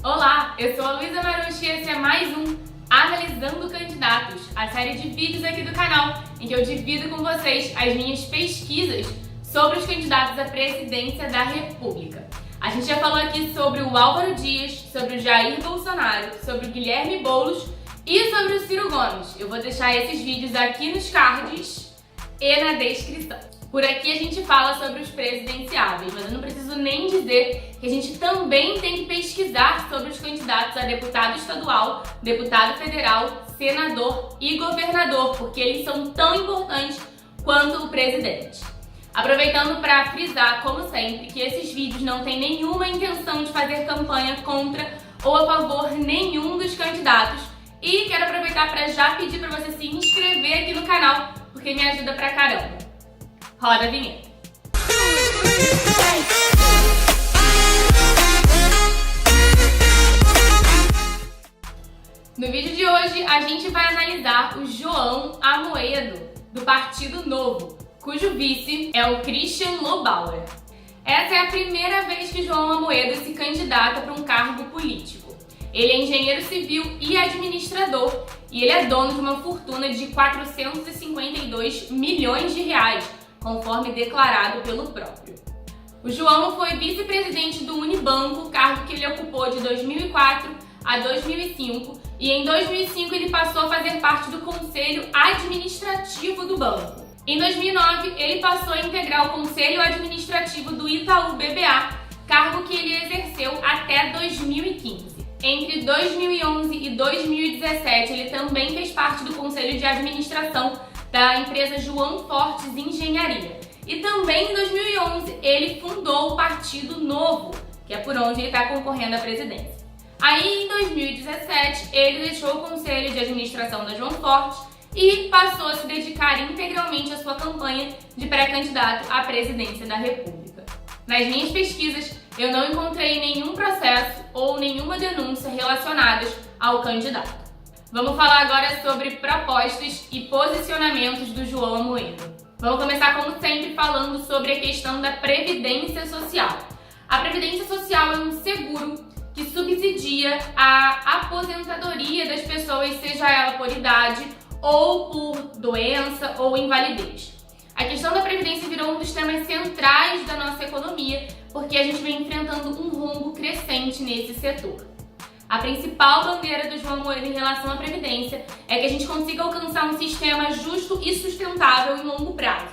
Olá, eu sou a Luísa Marucci e esse é mais um Analisando Candidatos, a série de vídeos aqui do canal em que eu divido com vocês as minhas pesquisas sobre os candidatos à presidência da República. A gente já falou aqui sobre o Álvaro Dias, sobre o Jair Bolsonaro, sobre o Guilherme Boulos e sobre o Ciro Gomes. Eu vou deixar esses vídeos aqui nos cards e na descrição. Por aqui a gente fala sobre os presidenciáveis, mas eu não preciso nem dizer que a gente também tem que pesquisar sobre os candidatos a deputado estadual, deputado federal, senador e governador, porque eles são tão importantes quanto o presidente. Aproveitando para frisar, como sempre, que esses vídeos não têm nenhuma intenção de fazer campanha contra ou a favor nenhum dos candidatos. E quero aproveitar para já pedir para você se inscrever aqui no canal, porque me ajuda pra caramba. Roda a vinheta. No vídeo de hoje, a gente vai analisar o João Amoedo, do Partido Novo, cujo vice é o Christian Lobauer. Essa é a primeira vez que João Amoedo se candidata para um cargo político. Ele é engenheiro civil e administrador, e ele é dono de uma fortuna de 452 milhões de reais, conforme declarado pelo próprio. O João foi vice-presidente do Unibanco, cargo que ele ocupou de 2004 a 2005, e em 2005 ele passou a fazer parte do conselho administrativo do banco. Em 2009, ele passou a integrar o conselho administrativo do Itaú BBA, cargo que ele exerceu até 2015. Entre 2011 e 2017, ele também fez parte do conselho de administração da empresa João Fortes Engenharia. E também em 2011 ele fundou o Partido Novo, que é por onde ele está concorrendo à presidência. Aí em 2017 ele deixou o conselho de administração da João Fortes e passou a se dedicar integralmente à sua campanha de pré-candidato à presidência da República. Nas minhas pesquisas eu não encontrei nenhum processo ou nenhuma denúncia relacionadas ao candidato. Vamos falar agora sobre propostas e posicionamentos do João Amoedo. Vamos começar, como sempre, falando sobre a questão da Previdência Social. A Previdência Social é um seguro que subsidia a aposentadoria das pessoas, seja ela por idade ou por doença ou invalidez. A questão da Previdência virou um dos temas centrais da nossa economia, porque a gente vem enfrentando um rombo crescente nesse setor. A principal bandeira do João Amoedo em relação à Previdência é que a gente consiga alcançar um sistema justo e sustentável em longo prazo.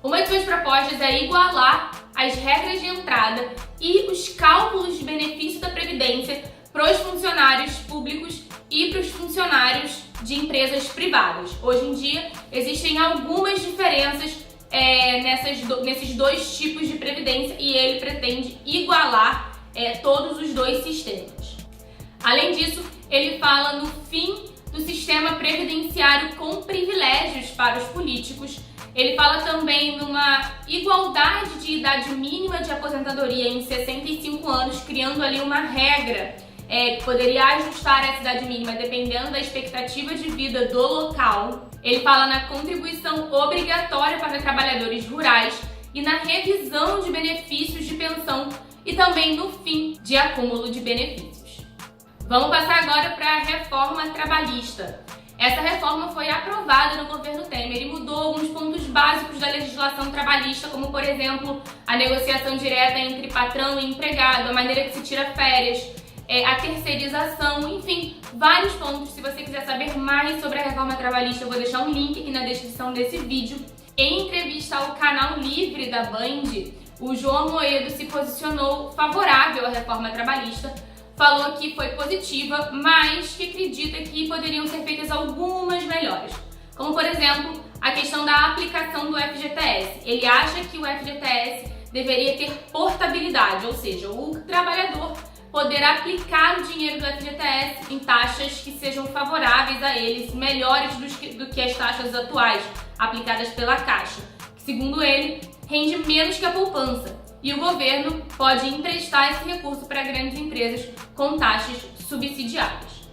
Uma de suas propostas é igualar as regras de entrada e os cálculos de benefício da Previdência para os funcionários públicos e para os funcionários de empresas privadas. Hoje em dia, existem algumas diferenças nesses dois tipos de Previdência e ele pretende igualar todos os dois sistemas. Além disso, ele fala no fim do sistema previdenciário com privilégios para os políticos. Ele fala também numa igualdade de idade mínima de aposentadoria em 65 anos, criando ali uma regra que poderia ajustar essa idade mínima dependendo da expectativa de vida do local. Ele fala na contribuição obrigatória para trabalhadores rurais e na revisão de benefícios de pensão e também no fim de acúmulo de benefícios. Vamos passar agora para a reforma trabalhista. Essa reforma foi aprovada no governo Temer e mudou alguns pontos básicos da legislação trabalhista, como, por exemplo, a negociação direta entre patrão e empregado, a maneira que se tira férias, a terceirização, enfim, vários pontos. Se você quiser saber mais sobre a reforma trabalhista, eu vou deixar um link aqui na descrição desse vídeo. Em entrevista ao canal Livre da Band, o João Amoedo se posicionou favorável à reforma trabalhista, falou que foi positiva, mas que acredita que poderiam ser feitas algumas melhores. Como, por exemplo, a questão da aplicação do FGTS. Ele acha que o FGTS deveria ter portabilidade, ou seja, o trabalhador poder aplicar o dinheiro do FGTS em taxas que sejam favoráveis a eles, melhores do que as taxas atuais aplicadas pela Caixa, que, segundo ele, rende menos que a poupança. E o governo pode emprestar esse recurso para grandes empresas com taxas subsidiadas.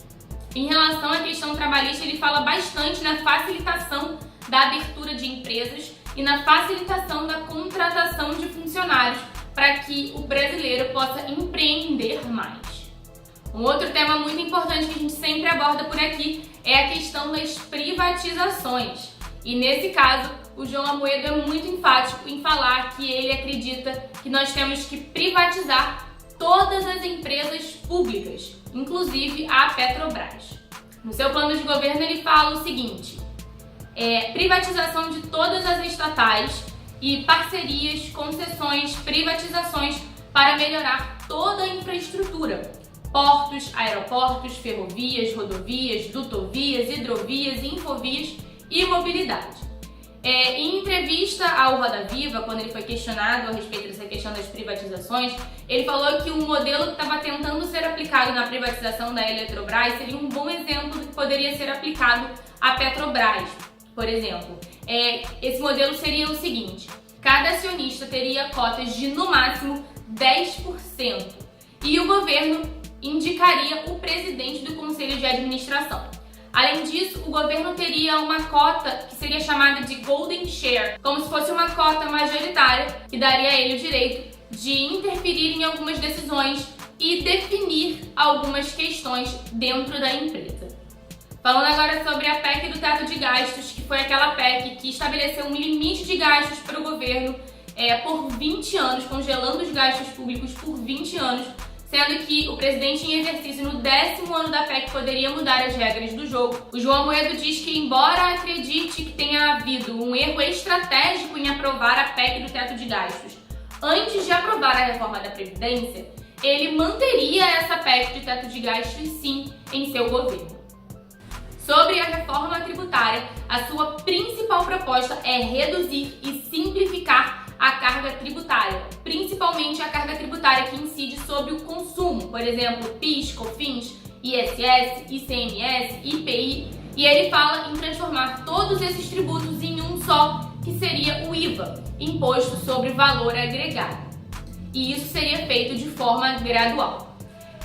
Em relação à questão trabalhista, ele fala bastante na facilitação da abertura de empresas e na facilitação da contratação de funcionários para que o brasileiro possa empreender mais. Um outro tema muito importante que a gente sempre aborda por aqui é a questão das privatizações. E nesse caso, o João Amoedo é muito enfático em falar que ele acredita que nós temos que privatizar todas as empresas públicas, inclusive a Petrobras. No seu plano de governo ele fala o seguinte: privatização de todas as estatais e parcerias, concessões, privatizações para melhorar toda a infraestrutura. Portos, aeroportos, ferrovias, rodovias, dutovias, hidrovias, infovias e mobilidade. Em entrevista ao Roda Viva, quando ele foi questionado a respeito dessa questão das privatizações, ele falou que um modelo que estava tentando ser aplicado na privatização da Eletrobras seria um bom exemplo do que poderia ser aplicado à Petrobras. Por exemplo, esse modelo seria o seguinte: cada acionista teria cotas de no máximo 10% e o governo indicaria o presidente do conselho de administração. Além disso, o governo teria uma cota que seria chamada de Golden Share, como se fosse uma cota majoritária que daria a ele o direito de interferir em algumas decisões e definir algumas questões dentro da empresa. Falando agora sobre a PEC do teto de gastos, que foi aquela PEC que estabeleceu um limite de gastos para o governo por 20 anos, congelando os gastos públicos por 20 anos, sendo que o presidente em exercício no 10º ano da PEC poderia mudar as regras do jogo. O João Amoedo diz que, embora acredite que tenha havido um erro estratégico em aprovar a PEC do teto de gastos antes de aprovar a reforma da Previdência, ele manteria essa PEC de teto de gastos sim em seu governo. Sobre a reforma tributária, a sua principal proposta é reduzir e simplificar a carga tributária, principalmente a carga tributária que incide sobre o consumo, por exemplo, PIS, COFINS, ISS, ICMS, IPI, e ele fala em transformar todos esses tributos em um só, que seria o IVA, Imposto sobre Valor Agregado. E isso seria feito de forma gradual.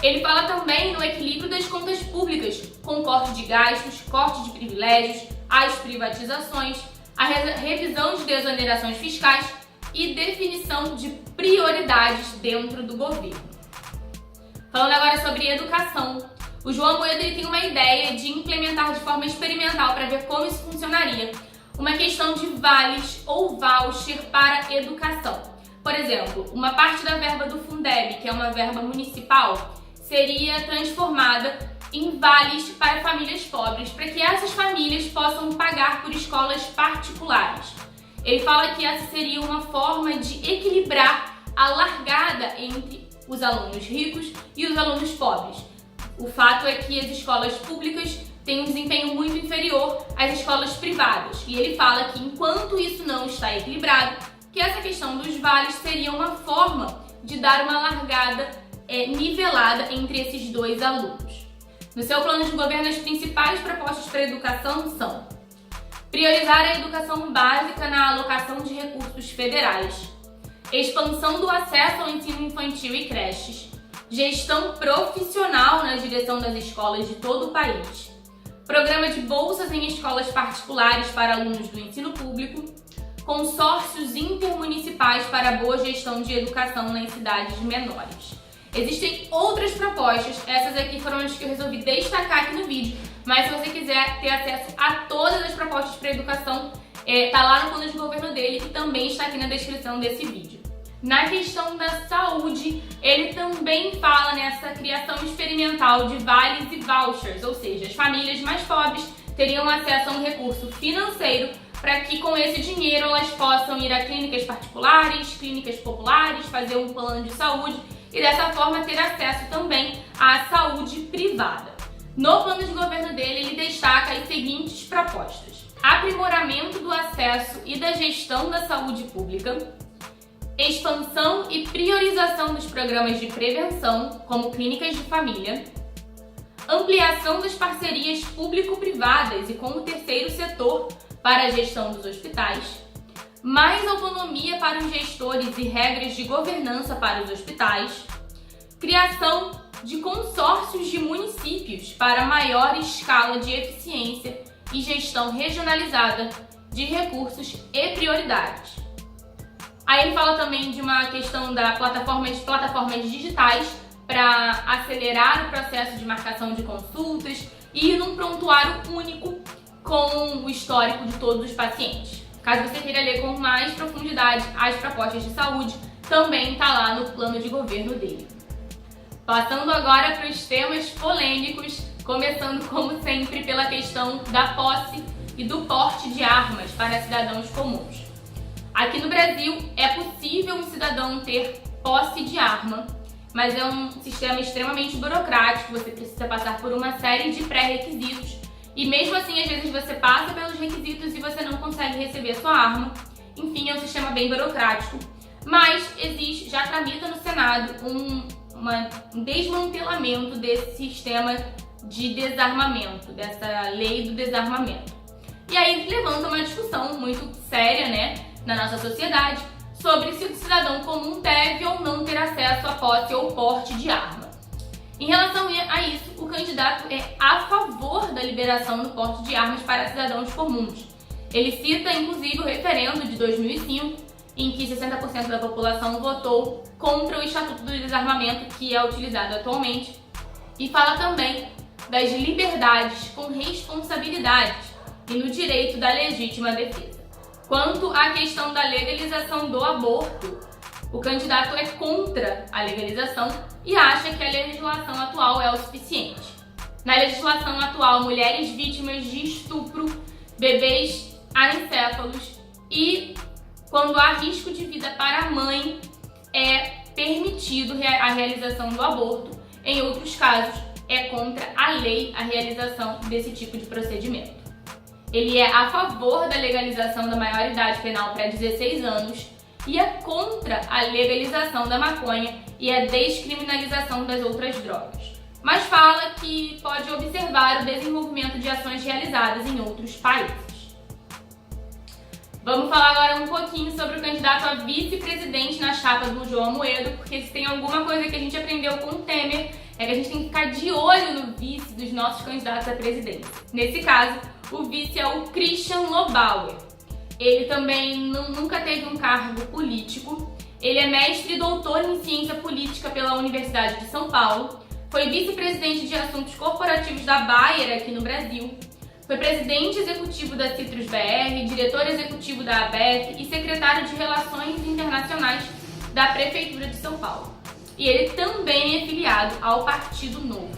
Ele fala também no equilíbrio das contas públicas, com corte de gastos, corte de privilégios, as privatizações, a revisão de desonerações fiscais e definição de prioridades dentro do governo. Falando agora sobre educação, o João Amoedo tem uma ideia de implementar de forma experimental para ver como isso funcionaria, uma questão de vales ou voucher para educação. Por exemplo, uma parte da verba do Fundeb, que é uma verba municipal, seria transformada em vales para famílias pobres, para que essas famílias possam pagar por escolas particulares. Ele fala que essa seria uma forma de equilibrar a largada entre os alunos ricos e os alunos pobres. O fato é que as escolas públicas têm um desempenho muito inferior às escolas privadas. E ele fala que enquanto isso não está equilibrado, que essa questão dos vales seria uma forma de dar uma largada nivelada entre esses dois alunos. No seu plano de governo, as principais propostas para a educação são: priorizar a educação básica na alocação de recursos federais, expansão do acesso ao ensino infantil e creches, gestão profissional na direção das escolas de todo o país, programa de bolsas em escolas particulares para alunos do ensino público, consórcios intermunicipais para a boa gestão de educação nas cidades menores. Existem outras propostas, essas aqui foram as que eu resolvi destacar aqui no vídeo, mas se você quiser ter acesso a todas as propostas para educação, tá lá no plano de governo dele e também está aqui na descrição desse vídeo. Na questão da saúde, ele também fala nessa criação experimental de vales e vouchers, ou seja, as famílias mais pobres teriam acesso a um recurso financeiro para que com esse dinheiro elas possam ir a clínicas particulares, clínicas populares, fazer um plano de saúde e dessa forma ter acesso também à saúde privada. No plano de governo dele, ele destaca as seguintes propostas: aprimoramento do acesso e da gestão da saúde pública, expansão e priorização dos programas de prevenção, como clínicas de família, ampliação das parcerias público-privadas e com o terceiro setor para a gestão dos hospitais, mais autonomia para os gestores e regras de governança para os hospitais, criação de consórcios de municípios para maior escala de eficiência e gestão regionalizada de recursos e prioridades. Aí ele fala também de uma questão da plataformas digitais para acelerar o processo de marcação de consultas e num prontuário único com o histórico de todos os pacientes. Caso você queira ler com mais profundidade as propostas de saúde, também está lá no plano de governo dele. Passando agora para os temas polêmicos, começando como sempre pela questão da posse e do porte de armas para cidadãos comuns. Aqui no Brasil é possível um cidadão ter posse de arma, mas é um sistema extremamente burocrático, você precisa passar por uma série de pré-requisitos e mesmo assim às vezes você passa pelos requisitos e você não consegue receber sua arma. Enfim, é um sistema bem burocrático, mas existe, já tramita no Senado um desmantelamento desse sistema de desarmamento, dessa lei do desarmamento. E aí levanta uma discussão muito séria, né, na nossa sociedade sobre se o cidadão comum deve ou não ter acesso à posse ou porte de arma. Em relação a isso, o candidato é a favor da liberação do porte de armas para cidadãos comuns. Ele cita, inclusive, o referendo de 2005, em que 60% da população votou contra o Estatuto do Desarmamento, que é utilizado atualmente, e fala também das liberdades com responsabilidades e no direito da legítima defesa. Quanto à questão da legalização do aborto, o candidato é contra a legalização e acha que a legislação atual é o suficiente. Na legislação atual, mulheres vítimas de estupro, bebês anencéfalos e quando há risco de vida para a mãe, é permitido a realização do aborto. Em outros casos, é contra a lei a realização desse tipo de procedimento. Ele é a favor da legalização da maioridade penal para 16 anos e é contra a legalização da maconha e a descriminalização das outras drogas. Mas fala que pode observar o desenvolvimento de ações realizadas em outros países. Vamos falar agora um pouquinho sobre o candidato a vice-presidente na chapa do João Amoedo, porque se tem alguma coisa que a gente aprendeu com o Temer, é que a gente tem que ficar de olho no vice dos nossos candidatos à presidência. Nesse caso, o vice é o Christian Lobauer. Ele também nunca teve um cargo político, ele é mestre e doutor em ciência política pela Universidade de São Paulo, foi vice-presidente de assuntos corporativos da Bayer aqui no Brasil, foi presidente executivo da Citrus BR, diretor executivo da ABEF e secretário de Relações Internacionais da Prefeitura de São Paulo. E ele também é filiado ao Partido Novo.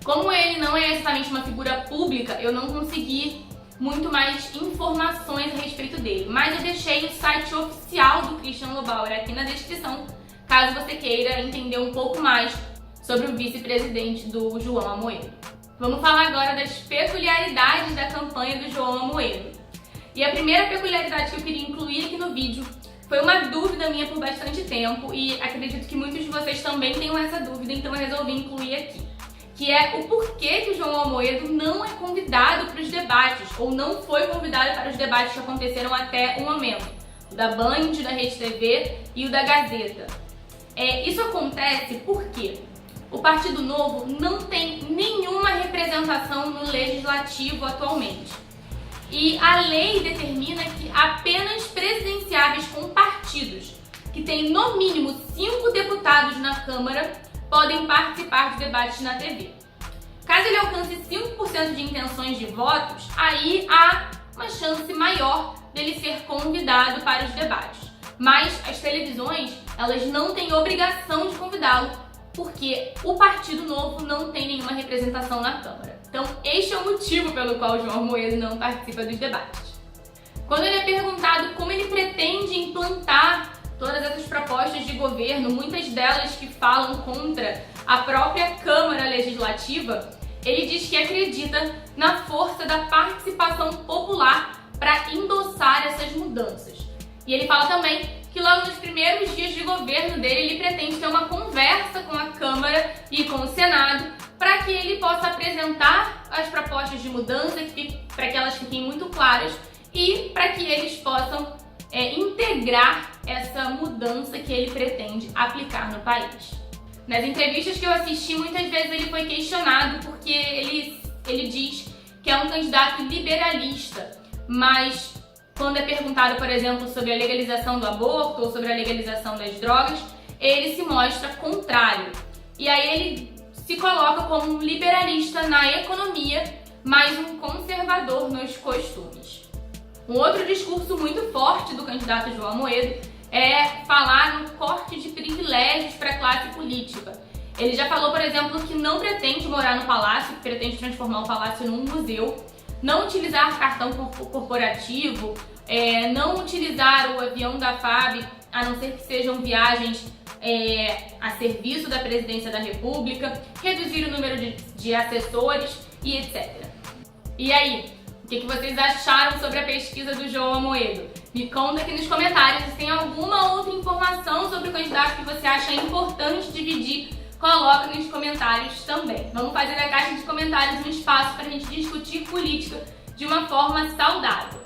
Como ele não é exatamente uma figura pública, eu não consegui muito mais informações a respeito dele, mas eu deixei o site oficial do Christian Lobauer aqui na descrição, caso você queira entender um pouco mais sobre o vice-presidente do João Amoedo. Vamos falar agora das peculiaridades da campanha do João Amoedo. E a primeira peculiaridade que eu queria incluir aqui no vídeo foi uma dúvida minha por bastante tempo e acredito que muitos de vocês também tenham essa dúvida, então eu resolvi incluir aqui. Que é o porquê que o João Amoedo não é convidado para os debates, ou não foi convidado para os debates que aconteceram até o momento. O da Band, da Rede TV e o da Gazeta. Isso acontece porque o Partido Novo não tem nenhuma representação no Legislativo atualmente. E a lei determina que apenas presidenciáveis com partidos que têm no mínimo 5 deputados na Câmara podem participar de debates na TV. Caso ele alcance 5% de intenções de votos, aí há uma chance maior dele ser convidado para os debates. Mas as televisões, elas não têm obrigação de convidá-lo, porque o Partido Novo não tem nenhuma representação na Câmara. Então, este é o motivo pelo qual o João Amoedo não participa dos debates. Quando ele é perguntado como ele pretende implantar todas essas propostas de governo, muitas delas que falam contra a própria Câmara Legislativa, ele diz que acredita na força da participação popular para endossar essas mudanças. E ele fala também que logo nos primeiros dias de governo dele, ele pretende ter uma conversa com a Câmara e com o Senado para que ele possa apresentar as propostas de mudança, para que elas fiquem muito claras e para que eles possam integrar essa mudança que ele pretende aplicar no país. Nas entrevistas que eu assisti, muitas vezes ele foi questionado porque ele diz que é um candidato liberalista, mas quando é perguntado, por exemplo, sobre a legalização do aborto ou sobre a legalização das drogas, ele se mostra contrário. E aí ele se coloca como um liberalista na economia, mas um conservador nos costumes. Um outro discurso muito forte do candidato João Amoedo é falar no corte de privilégios para a classe política. Ele já falou, por exemplo, que não pretende morar no palácio, que pretende transformar o palácio num museu, não utilizar cartão corporativo, não utilizar o avião da FAB, a não ser que sejam viagens a serviço da presidência da República, reduzir o número de assessores e etc. E aí, o que vocês acharam sobre a pesquisa do João Amoedo? Me conta aqui nos comentários. Se tem alguma outra informação sobre o candidato que você acha importante dividir, coloca nos comentários também. Vamos fazer da caixa de comentários um espaço para a gente discutir política de uma forma saudável.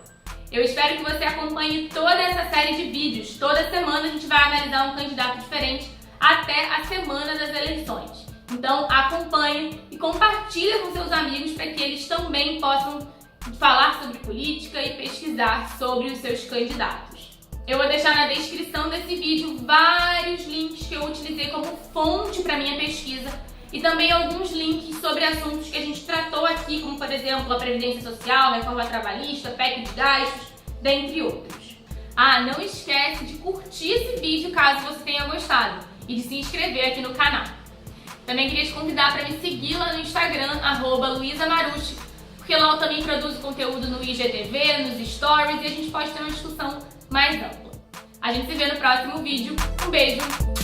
Eu espero que você acompanhe toda essa série de vídeos. Toda semana a gente vai analisar um candidato diferente até a semana das eleições. Então acompanhe e compartilhe com seus amigos para que eles também possam falar sobre política e pesquisar sobre os seus candidatos. Eu vou deixar na descrição desse vídeo vários links que eu utilizei como fonte para minha pesquisa e também alguns links sobre assuntos que a gente tratou aqui, como por exemplo a Previdência Social, Reforma Trabalhista, PEC de gastos, dentre outros. Não esquece de curtir esse vídeo caso você tenha gostado e de se inscrever aqui no canal. Também queria te convidar para me seguir lá no Instagram, @luisamarucci, porque lá eu também produzo conteúdo no IGTV, nos Stories e a gente pode ter uma discussão mais ampla. A gente se vê no próximo vídeo. Um beijo!